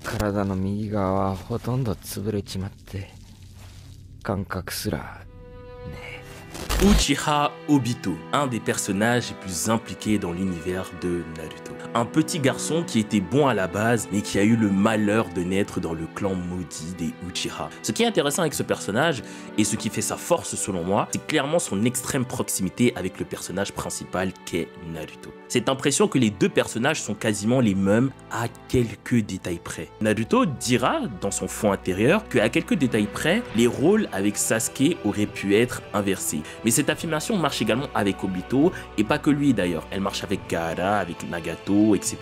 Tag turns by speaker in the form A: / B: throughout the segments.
A: 体の右側はほとんど潰れちまって、感覚すらねえ。
B: Uchiha Obito, un des personnages les plus impliqués dans l'univers de Naruto. Un petit garçon qui était bon à la base, mais qui a eu le malheur de naître dans le clan maudit des Uchiha. Ce qui est intéressant avec ce personnage, et ce qui fait sa force selon moi, c'est clairement son extrême proximité avec le personnage principal qu'est Naruto. Cette impression que les deux personnages sont quasiment les mêmes à quelques détails près. Naruto dira dans son fond intérieur qu'à quelques détails près, les rôles avec Sasuke auraient pu être inversés. Mais cette affirmation marche également avec Obito, et pas que lui d'ailleurs. Elle marche avec Gaara, avec Nagato, etc.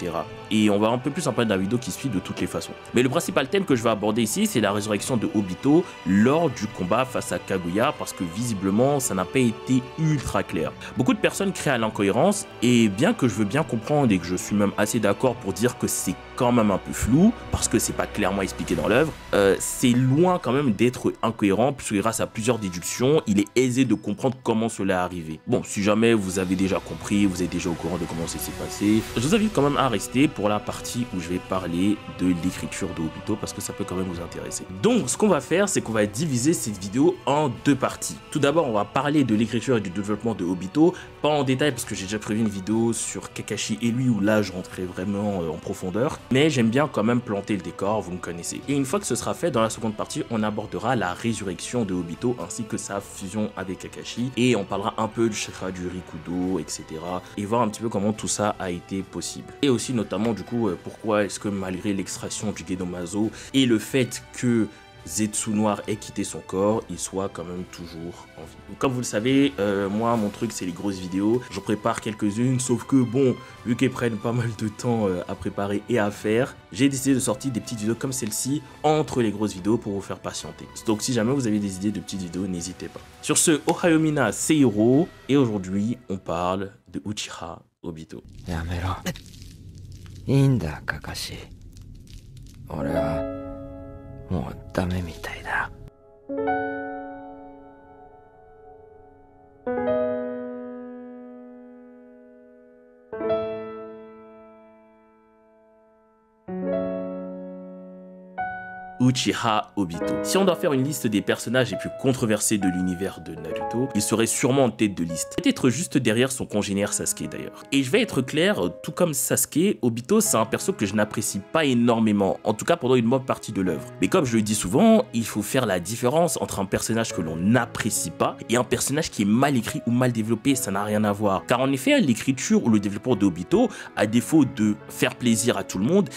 B: Et on va un peu plus en parler dans la vidéo qui suit de toutes les façons. Mais le principal thème que je vais aborder ici, c'est la résurrection de Obito lors du combat face à Kaguya, parce que visiblement, ça n'a pas été ultra clair. Beaucoup de personnes créent à l'incohérence, et bien que je veux bien comprendre et que je suis même assez d'accord pour dire que c'est quand même un peu flou, parce que c'est pas clairement expliqué dans l'œuvre, c'est loin quand même d'être incohérent, puisque grâce à plusieurs déductions, il est aisé de comprendre comment cela est arrivé. Bon, si jamais vous avez déjà compris, vous êtes déjà au courant de comment ça s'est passé, je vous invite quand même à rester pour la partie où je vais parler de l'écriture de Obito, parce que ça peut quand même vous intéresser. Donc, ce qu'on va faire, c'est qu'on va diviser cette vidéo en deux parties. Tout d'abord, on va parler de l'écriture et du développement de Obito, pas en détail, parce que j'ai déjà prévu une vidéo sur Kakashi et lui, où là, je rentrerai vraiment en profondeur, mais j'aime bien quand même planter le décor, vous me connaissez. Et une fois que ce sera fait, dans la seconde partie, on abordera la résurrection de Obito, ainsi que sa fusion avec Kakashi, et on parlera un peu du chakra du Rikudo, etc. et voir un petit peu comment tout ça a été possible. Et aussi notamment du coup pourquoi est-ce que malgré l'extraction du Gedomazo et le fait que Zetsu Noir ait quitté son corps, il soit quand même toujours en vie. Comme vous le savez, moi mon truc c'est les grosses vidéos, j'en prépare quelques-unes, sauf que bon, vu qu'elles prennent pas mal de temps à préparer et à faire, j'ai décidé de sortir des petites vidéos comme celle-ci entre les grosses vidéos pour vous faire patienter. Donc si jamais vous avez des idées de petites vidéos, n'hésitez pas. Sur ce, Ohayou Mina Seihiro, et aujourd'hui on parle de Uchiha Obito.
A: やめろ。いいんだ、カカシ。俺はもうダメみたいだ。
B: Uchiha Obito. Si on doit faire une liste des personnages les plus controversés de l'univers de Naruto, il serait sûrement en tête de liste. Peut-être juste derrière son congénère Sasuke d'ailleurs. Et je vais être clair, tout comme Sasuke, Obito c'est un perso que je n'apprécie pas énormément, en tout cas pendant une bonne partie de l'œuvre. Mais comme je le dis souvent, il faut faire la différence entre un personnage que l'on n'apprécie pas et un personnage qui est mal écrit ou mal développé, ça n'a rien à voir. Car en effet, l'écriture ou le développement d'Obito, à défaut de faire plaisir à tout le monde,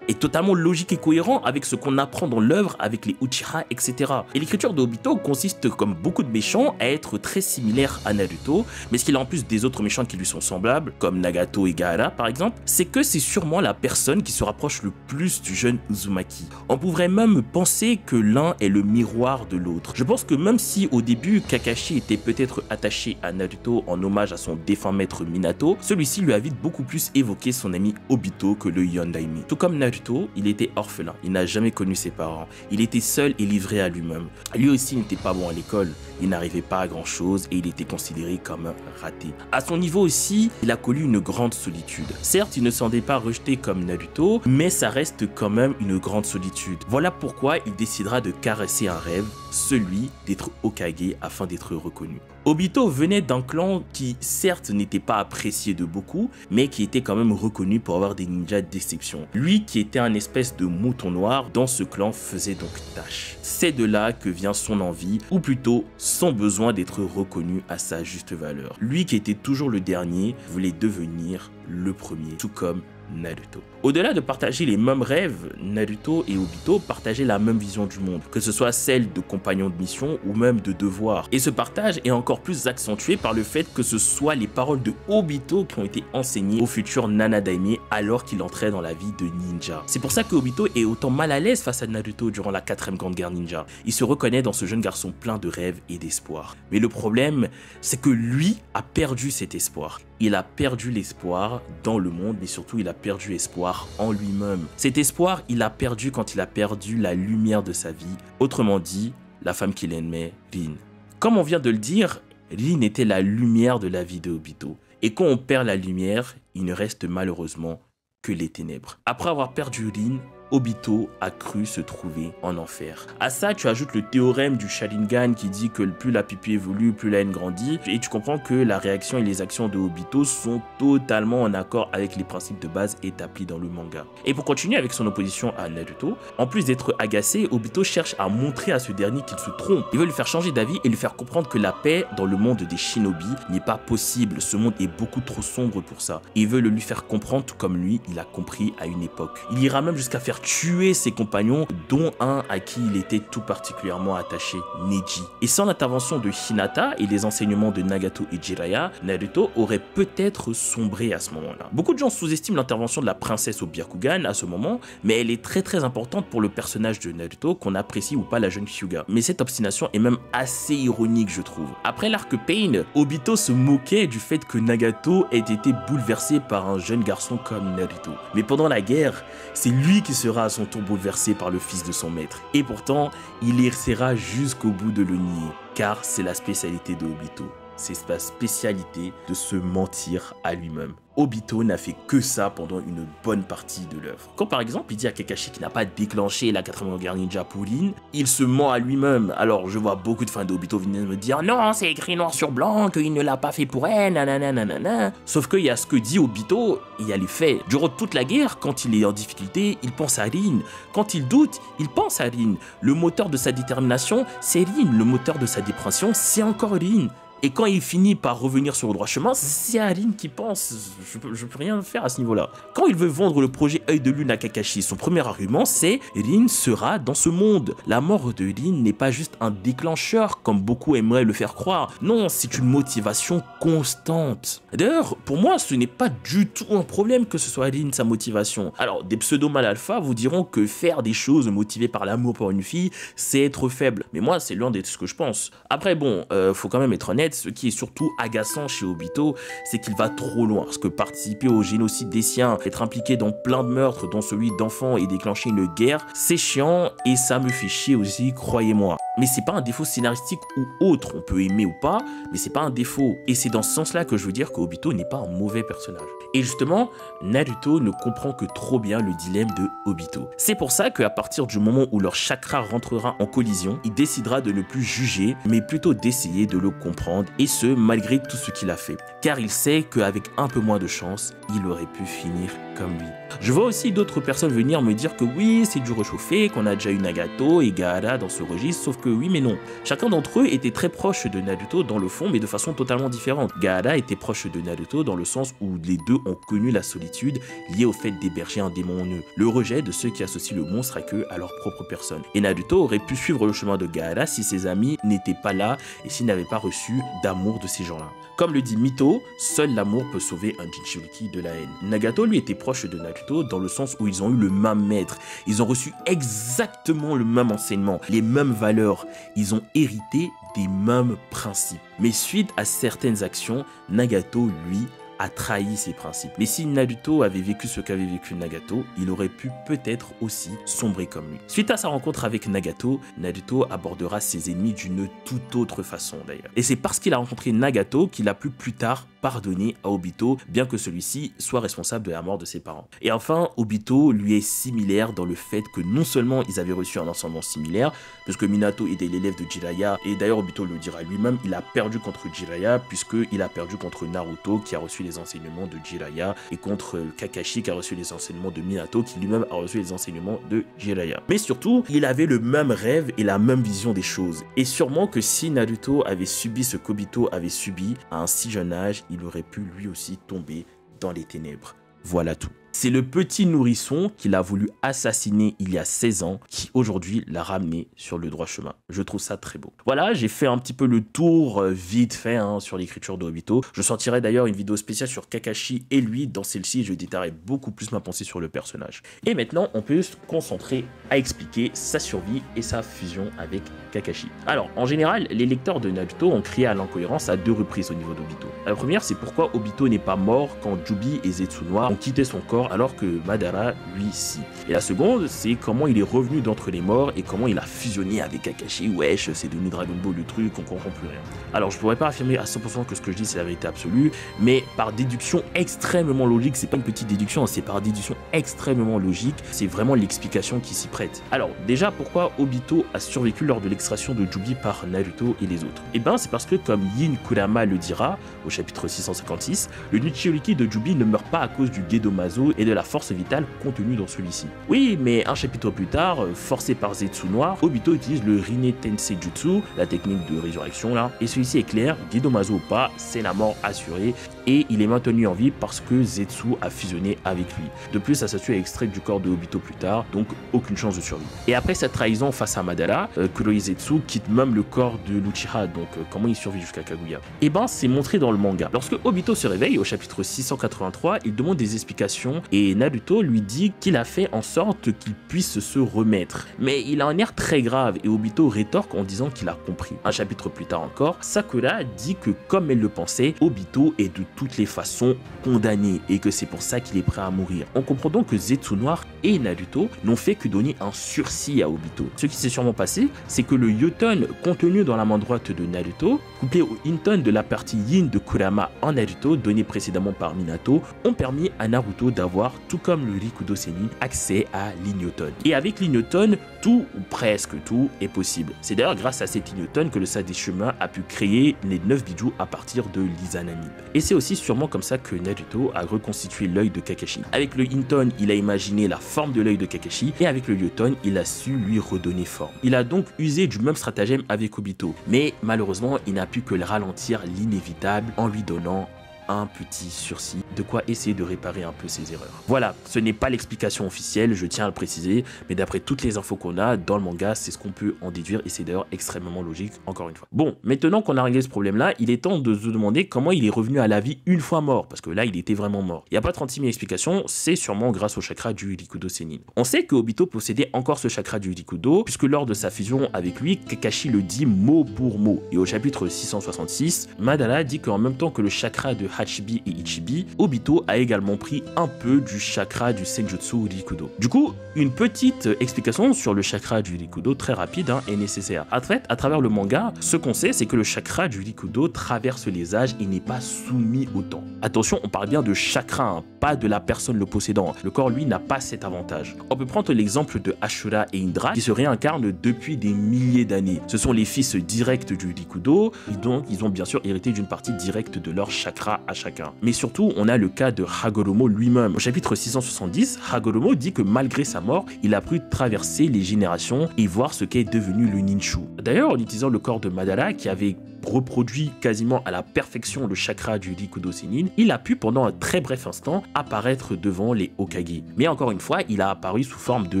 B: est totalement logique et cohérent avec ce qu'on apprend dans l'œuvre avec les Uchiha, etc. Et l'écriture d'Obito consiste, comme beaucoup de méchants, à être très similaire à Naruto, mais ce qu'il a en plus des autres méchants qui lui sont semblables, comme Nagato et Gaara par exemple, c'est que c'est sûrement la personne qui se rapproche le plus du jeune Uzumaki. On pourrait même penser que l'un est le miroir de l'autre. Je pense que même si au début Kakashi était peut-être attaché à Naruto en hommage à son défunt maître Minato, celui-ci lui a vite beaucoup plus évoqué son ami Obito que le Yondaime. Tout comme Naruto, il était orphelin, il n'a jamais connu ses parents, il était seul et livré à lui-même. Lui aussi n'était pas bon à l'école, il n'arrivait pas à grand chose et il était considéré comme un raté. À son niveau aussi, il a connu une grande solitude. Certes, il ne s'en est pas rejeté comme Naruto, mais ça reste quand même une grande solitude. Voilà pourquoi il décidera de caresser un rêve, celui d'être Hokage afin d'être reconnu. Obito venait d'un clan qui certes n'était pas apprécié de beaucoup, mais qui était quand même reconnu pour avoir des ninjas d'exception. Lui qui était un espèce de mouton noir dans ce clan faisait donc tâche. C'est de là que vient son envie, ou plutôt son besoin d'être reconnu à sa juste valeur. Lui qui était toujours le dernier voulait devenir le premier, tout comme Naruto. Au-delà de partager les mêmes rêves, Naruto et Obito partageaient la même vision du monde, que ce soit celle de compagnons de mission ou même de devoir. Et ce partage est encore plus accentué par le fait que ce soit les paroles de Obito qui ont été enseignées au futur Nanadaime alors qu'il entrait dans la vie de ninja. C'est pour ça que Obito est autant mal à l'aise face à Naruto durant la 4ème grande guerre ninja. Il se reconnaît dans ce jeune garçon plein de rêves et d'espoir. Mais le problème, c'est que lui a perdu cet espoir. Il a perdu l'espoir dans le monde, mais surtout il a perdu espoir en lui-même. Cet espoir, il a perdu quand il a perdu la lumière de sa vie. Autrement dit, la femme qu'il aimait, Rin. Comme on vient de le dire, Rin était la lumière de la vie de Obito. Et quand on perd la lumière, il ne reste malheureusement que les ténèbres. Après avoir perdu Rin, Obito a cru se trouver en enfer. À ça, tu ajoutes le théorème du Sharingan qui dit que plus la pupille évolue, plus la haine grandit, et tu comprends que la réaction et les actions de Obito sont totalement en accord avec les principes de base établis dans le manga. Et pour continuer avec son opposition à Naruto, en plus d'être agacé, Obito cherche à montrer à ce dernier qu'il se trompe. Il veut lui faire changer d'avis et lui faire comprendre que la paix dans le monde des shinobi n'est pas possible. Ce monde est beaucoup trop sombre pour ça. Il veut le lui faire comprendre tout comme lui, il a compris à une époque. Il ira même jusqu'à faire tuer ses compagnons, dont un à qui il était tout particulièrement attaché, Neji. Et sans l'intervention de Hinata et les enseignements de Nagato et Jiraiya, Naruto aurait peut-être sombré à ce moment-là. Beaucoup de gens sous-estiment l'intervention de la princesse au Byakugan à ce moment, mais elle est très importante pour le personnage de Naruto, qu'on apprécie ou pas la jeune Hyuga. Mais cette obstination est même assez ironique, je trouve. Après l'arc Pain, Obito se moquait du fait que Nagato ait été bouleversé par un jeune garçon comme Naruto. Mais pendant la guerre, c'est lui qui sera à son tour bouleversé par le fils de son maître. Et pourtant, il essaiera jusqu'au bout de le nier, car c'est la spécialité de Obito. C'est sa spécialité de se mentir à lui-même. Obito n'a fait que ça pendant une bonne partie de l'œuvre. Quand par exemple il dit à Kakashi qu'il n'a pas déclenché la 4ème guerre ninja pour Rin, il se ment à lui-même. Alors je vois beaucoup de fans d'Obito venir me dire non, c'est écrit noir sur blanc qu'il ne l'a pas fait pour elle, nanana. Sauf qu'il y a ce que dit Obito, il y a les faits. Durant toute la guerre, quand il est en difficulté, il pense à Rin. Quand il doute, il pense à Rin. Le moteur de sa détermination, c'est Rin. Le moteur de sa dépression, c'est encore Rin. Et quand il finit par revenir sur le droit chemin, c'est à Rin qui pense. Je peux rien faire à ce niveau-là. Quand il veut vendre le projet Œil de Lune à Kakashi, son premier argument c'est Rin sera dans ce monde. La mort de Rin n'est pas juste un déclencheur comme beaucoup aimeraient le faire croire. Non, c'est une motivation constante. D'ailleurs, pour moi, ce n'est pas du tout un problème que ce soit Rin sa motivation. Alors, des pseudo-mal alpha vous diront que faire des choses motivées par l'amour pour une fille, c'est être faible. Mais moi, c'est loin d'être ce que je pense. Après, bon, faut quand même être honnête. Ce qui est surtout agaçant chez Obito, c'est qu'il va trop loin. Parce que participer au génocide des siens, être impliqué dans plein de meurtres, dont celui d'enfants et déclencher une guerre, c'est chiant et ça me fait chier aussi, croyez-moi. Mais c'est pas un défaut scénaristique ou autre, on peut aimer ou pas, mais c'est pas un défaut. Et c'est dans ce sens-là que je veux dire que Obito n'est pas un mauvais personnage. Et justement, Naruto ne comprend que trop bien le dilemme de Obito. C'est pour ça qu'à partir du moment où leur chakra rentrera en collision, il décidera de ne plus juger, mais plutôt d'essayer de le comprendre, et ce, malgré tout ce qu'il a fait. Car il sait qu'avec un peu moins de chance, il aurait pu finir comme lui. Je vois aussi d'autres personnes venir me dire que oui, c'est du réchauffé, qu'on a déjà eu Nagato et Gaara dans ce registre, sauf que oui mais non. Chacun d'entre eux était très proche de Naruto dans le fond, mais de façon totalement différente. Gaara était proche de Naruto dans le sens où les deux ont connu la solitude liée au fait d'héberger un démon en eux. Le rejet de ceux qui associent le monstre à qu'eux à leur propre personne. Et Naruto aurait pu suivre le chemin de Gaara si ses amis n'étaient pas là et s'il n'avait pas reçu d'amour de ces gens-là. Comme le dit Mito, seul l'amour peut sauver un Jinchuriki de la haine. Nagato lui était proche de Naruto dans le sens où ils ont eu le même maître. Ils ont reçu exactement le même enseignement, les mêmes valeurs. Ils ont hérité des mêmes principes. Mais suite à certaines actions, Nagato, lui, a trahi ses principes. Mais si Naruto avait vécu ce qu'avait vécu Nagato, il aurait pu peut-être aussi sombrer comme lui. Suite à sa rencontre avec Nagato, Naruto abordera ses ennemis d'une toute autre façon d'ailleurs. Et c'est parce qu'il a rencontré Nagato qu'il a pu plus tard pardonner à Obito, bien que celui-ci soit responsable de la mort de ses parents. Et enfin, Obito lui est similaire dans le fait que non seulement ils avaient reçu un enseignement similaire, puisque Minato était l'élève de Jiraiya, et d'ailleurs Obito le dira lui-même, il a perdu contre Jiraiya, puisqu'il a perdu contre Naruto, qui a reçu les enseignements de Jiraiya, et contre Kakashi, qui a reçu les enseignements de Minato, qui lui-même a reçu les enseignements de Jiraiya. Mais surtout, il avait le même rêve et la même vision des choses. Et sûrement que si Naruto avait subi ce qu'Obito avait subi à un si jeune âge, il aurait pu lui aussi tomber dans les ténèbres. Voilà tout. C'est le petit nourrisson qu'il a voulu assassiner il y a 16 ans qui aujourd'hui l'a ramené sur le droit chemin. Je trouve ça très beau. Voilà, j'ai fait un petit peu le tour vite fait sur l'écriture d'Obito. Je sortirai d'ailleurs une vidéo spéciale sur Kakashi et lui. Dans celle-ci, je détaillerai beaucoup plus ma pensée sur le personnage. Et maintenant, on peut se concentrer à expliquer sa survie et sa fusion avec Kakashi. Alors, en général, les lecteurs de Naruto ont crié à l'incohérence à 2 reprises au niveau d'Obito. La première, c'est pourquoi Obito n'est pas mort quand Jubi et Zetsu Noir ont quitté son corps alors que Madara, lui, si. Et la seconde, c'est comment il est revenu d'entre les morts et comment il a fusionné avec Kakashi. Wesh, c'est devenu Dragon Ball le truc, on comprend plus rien. Alors, je pourrais pas affirmer à 100% que ce que je dis c'est la vérité absolue, mais par déduction extrêmement logique, c'est pas une petite déduction, c'est par déduction extrêmement logique, c'est vraiment l'explication qui s'y prête. Alors, déjà, pourquoi Obito a survécu lors de l'extraction de Jubi par Naruto et les autres? Eh ben, c'est parce que, comme Yin Kurama le dira, au chapitre 656, le Nuchioliki de Jubi ne meurt pas à cause du Gedomazo et de la force vitale contenue dans celui-ci. Oui, mais un chapitre plus tard, forcé par Zetsu Noir, Obito utilise le Rinne Tensei Jutsu, la technique de résurrection là, et celui-ci est clair, Gedomazo ou pas, c'est la mort assurée, et il est maintenu en vie parce que Zetsu a fusionné avec lui. De plus, sa statue est extraite du corps de Obito plus tard, donc aucune chance de survie. Et après cette trahison face à Madara, Kuroi Zetsu quitte même le corps de l'Uchiha, donc comment il survit jusqu'à Kaguya? Eh ben, c'est montré dans le manga. Lorsque Obito se réveille au chapitre 683, il demande des explications et Naruto lui dit qu'il a fait en sorte qu'il puisse se remettre. Mais il a un air très grave et Obito rétorque en disant qu'il a compris. Un chapitre plus tard encore, Sakura dit que comme elle le pensait, Obito est de toutes les façons condamné et que c'est pour ça qu'il est prêt à mourir. On comprend donc que Zetsu Noir et Naruto n'ont fait que donner un sursis à Obito. Ce qui s'est sûrement passé, c'est que le Yoton contenu dans la main droite de Naruto, couplé au Hinton de la partie Yin de Kurama en Naruto, donné précédemment par Minato, ont permis à Naruto d'avoir, tout comme le Rikudo Sennin, accès à l'Ignoton. Et avec l'Ignoton, tout ou presque tout est possible. C'est d'ailleurs grâce à cet Ignoton que le Sage des Chemins a pu créer les 9 bijou à partir de l'Izanami. Et c'est aussi sûrement comme ça que Naruto a reconstitué l'œil de Kakashi. Avec le Hinton, il a imaginé la forme de l'œil de Kakashi et avec le Yoton, il a su lui redonner forme. Il a donc usé du même stratagème avec Obito, mais malheureusement, il n'a pu que le ralentir l'inévitable en lui donnant un petit sursis, de quoi essayer de réparer un peu ses erreurs. Voilà, ce n'est pas l'explication officielle, je tiens à le préciser, mais d'après toutes les infos qu'on a dans le manga, c'est ce qu'on peut en déduire et c'est d'ailleurs extrêmement logique, encore une fois. Bon, maintenant qu'on a réglé ce problème-là, il est temps de se demander comment il est revenu à la vie une fois mort, parce que là, il était vraiment mort. Il n'y a pas 36 000 explications, c'est sûrement grâce au chakra du Rikudo Sennin. On sait que Obito possédait encore ce chakra du Rikudo, puisque lors de sa fusion avec lui, Kakashi le dit mot pour mot. Et au chapitre 666, Madara dit qu'en même temps que le chakra de Hachibi et Ichibi, Obito a également pris un peu du chakra du Senjutsu Rikudo. Du coup, une petite explication sur le chakra du Rikudo très rapide est nécessaire. En fait, à travers le manga, ce qu'on sait, c'est que le chakra du Rikudo traverse les âges et n'est pas soumis au temps. Attention, on parle bien de chakra, pas de la personne le possédant. Le corps, lui, n'a pas cet avantage. On peut prendre l'exemple de Ashura et Indra, qui se réincarnent depuis des milliers d'années. Ce sont les fils directs du Rikudo, et donc ils ont bien sûr hérité d'une partie directe de leur chakra à chacun. Mais surtout, on a le cas de Hagoromo lui-même. Au chapitre 670, Hagoromo dit que malgré sa mort, il a pu traverser les générations et voir ce qu'est devenu le Ninshu. D'ailleurs, en utilisant le corps de Madara, qui avait reproduit quasiment à la perfection le chakra du Rikudo Sennin, il a pu pendant un très bref instant apparaître devant les Hokage. Mais encore une fois, il a apparu sous forme de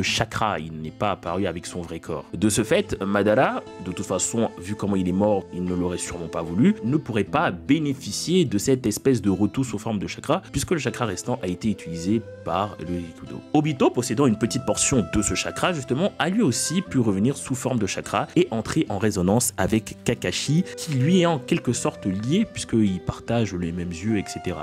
B: chakra, il n'est pas apparu avec son vrai corps. De ce fait, Madara, de toute façon, vu comment il est mort, il ne l'aurait sûrement pas voulu, ne pourrait pas bénéficier de cette espèce de retour sous forme de chakra, puisque le chakra restant a été utilisé par le Rikudo. Obito, possédant une petite portion de ce chakra, justement, a lui aussi pu revenir sous forme de chakra et entrer en résonance avec Kakashi, qui lui est en quelque sorte lié puisqu'ils partagent les mêmes yeux, etc.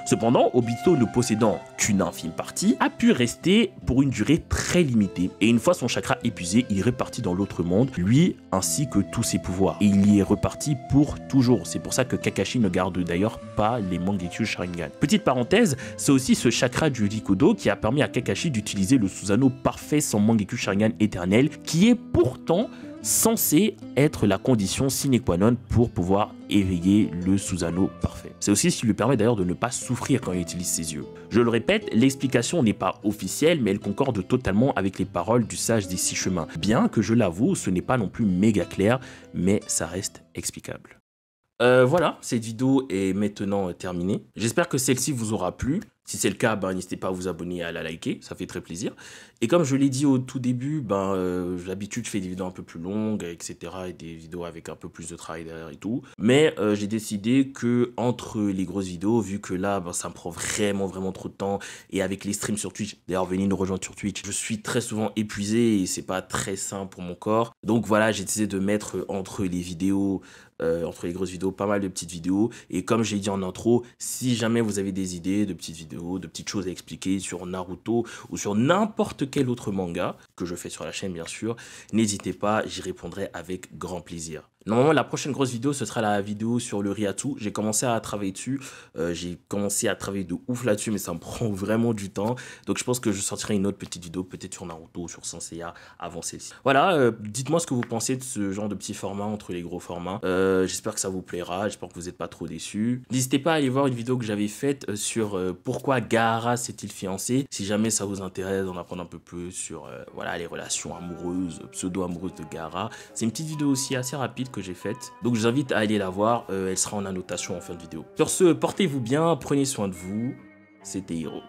B: Cependant, Obito, ne possédant qu'une infime partie, a pu rester pour une durée très limitée. Et une fois son chakra épuisé, il est reparti dans l'autre monde, lui ainsi que tous ses pouvoirs. Et il y est reparti pour toujours. C'est pour ça que Kakashi ne garde d'ailleurs pas les Mangekyo Sharingan. Petite parenthèse, c'est aussi ce chakra du Rikudo qui a permis à Kakashi d'utiliser le Susanoo parfait sans Mangekyo Sharingan éternel, qui est pourtant censé être la condition sine qua non pour pouvoir éveiller le Susanoo parfait. C'est aussi ce qui lui permet d'ailleurs de ne pas souffrir quand il utilise ses yeux. Je le répète, l'explication n'est pas officielle, mais elle concorde totalement avec les paroles du sage des 6 chemins. Bien que je l'avoue, ce n'est pas non plus méga clair, mais ça reste explicable. Voilà, cette vidéo est maintenant terminée. J'espère que celle-ci vous aura plu. Si c'est le cas, ben, n'hésitez pas à vous abonner et à la liker, ça fait très plaisir. Et comme je l'ai dit au tout début, d'habitude je fais des vidéos un peu plus longues, etc. et des vidéos avec un peu plus de travail derrière et tout. Mais j'ai décidé que entre les grosses vidéos, vu que là, ça me prend vraiment trop de temps, et avec les streams sur Twitch, d'ailleurs venez nous rejoindre sur Twitch, je suis très souvent épuisé et c'est pas très sain pour mon corps. Donc voilà, j'ai décidé de mettre entre les vidéos, entre les grosses vidéos, pas mal de petites vidéos. Et comme j'ai dit en intro, si jamais vous avez des idées de petites vidéos, de petites choses à expliquer sur Naruto ou sur n'importe quel autre manga que je fais sur la chaîne bien sûr, n'hésitez pas, j'y répondrai avec grand plaisir. Normalement, la prochaine grosse vidéo, ce sera la vidéo sur le Riatu. J'ai commencé à travailler dessus. J'ai commencé à travailler de ouf là-dessus, mais ça me prend vraiment du temps. Donc, je pense que je sortirai une autre petite vidéo, peut-être sur Naruto, sur Saint Seiya, avant celle-ci. Voilà, dites-moi ce que vous pensez de ce genre de petit format entre les gros formats. J'espère que ça vous plaira. J'espère que vous n'êtes pas trop déçus. N'hésitez pas à aller voir une vidéo que j'avais faite sur pourquoi Gaara s'est-il fiancé. Si jamais ça vous intéresse d'en apprendre un peu plus sur voilà, les relations amoureuses, pseudo-amoureuses de Gaara. C'est une petite vidéo aussi assez rapide que j'ai faite. Donc je vous invite à aller la voir, elle sera en annotation en fin de vidéo. Sur ce, portez-vous bien, prenez soin de vous, c'était Hiro.